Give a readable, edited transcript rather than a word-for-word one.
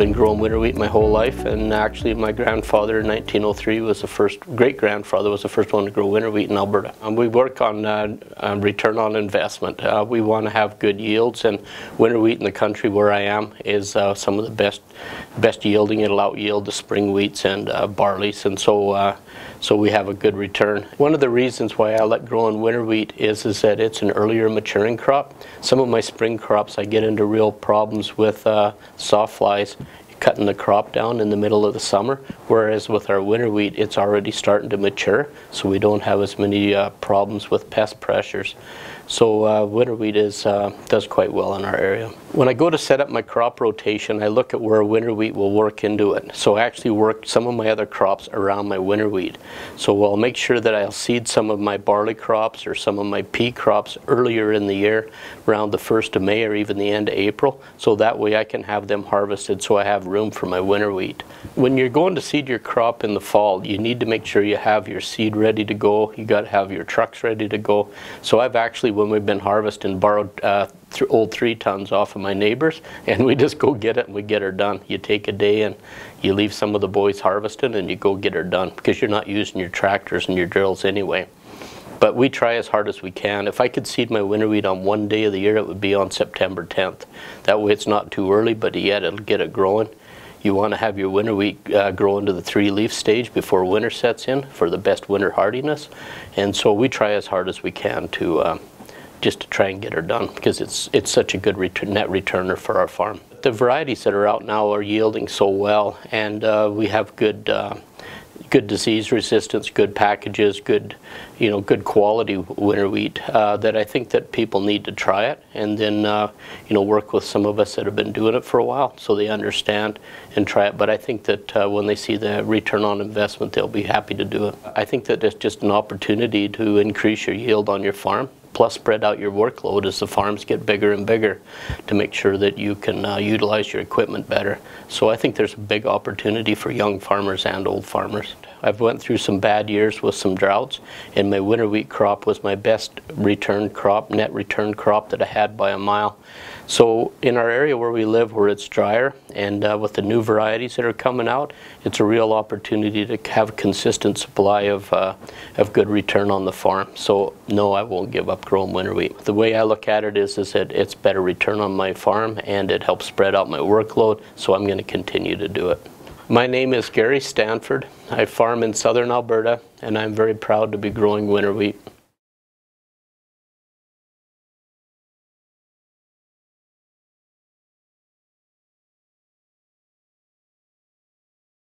been growing winter wheat my whole life, and actually my grandfather in 1903 was the first, great-grandfather was the first one to grow winter wheat in Alberta. We work on return on investment. We want to have good yields, and winter wheat in the country where I am is some of the best yielding. It'll out-yield the spring wheats and barleys, and so we have a good return. One of the reasons why I like growing winter wheat is that it's an earlier maturing crop. Some of my spring crops I get into real problems with soft flies cutting the crop down in the middle of the summer, whereas with our winter wheat it's already starting to mature, so we don't have as many problems with pest pressures. So winter wheat does quite well in our area. When I go to set up my crop rotation, I look at where winter wheat will work into it. So I actually work some of my other crops around my winter wheat. So I'll make sure that I'll seed some of my barley crops or some of my pea crops earlier in the year, around the 1st of May or even the end of April, so that way I can have them harvested so I have room for my winter wheat. When you're going to seed your crop in the fall, you need to make sure you have your seed ready to go. You got to have your trucks ready to go. So I've actually, when we've been harvesting, borrowed old 3 tons off of my neighbors, and we just go get it and we get her done. You take a day and you leave some of the boys harvesting and you go get her done, because you're not using your tractors and your drills anyway. But we try as hard as we can. If I could seed my winter wheat on one day of the year, it would be on September 10th. That way it's not too early, but yet it'll get it growing. You want to have your winter wheat grow into the 3-leaf stage before winter sets in for the best winter hardiness. And so we try as hard as we can to just to try and get her done, because it's such a good net returner for our farm. The varieties that are out now are yielding so well, and we have good disease resistance, good packages, good quality winter wheat, that I think that people need to try it, and then work with some of us that have been doing it for a while so they understand and try it. But I think that when they see the return on investment, they'll be happy to do it. I think that it's just an opportunity to increase your yield on your farm, plus spread out your workload as the farms get bigger and bigger, to make sure that you can utilize your equipment better. So I think there's a big opportunity for young farmers and old farmers. I've went through some bad years with some droughts, and my winter wheat crop was my best return crop, net return crop that I had by a mile. So in our area where we live, where it's drier, and with the new varieties that are coming out, it's a real opportunity to have a consistent supply of good return on the farm. So no, I won't give up growing winter wheat. The way I look at it is that it's better return on my farm, and it helps spread out my workload, so I'm going to continue to do it. My name is Gary Stanford. I farm in southern Alberta, and I'm very proud to be growing winter wheat.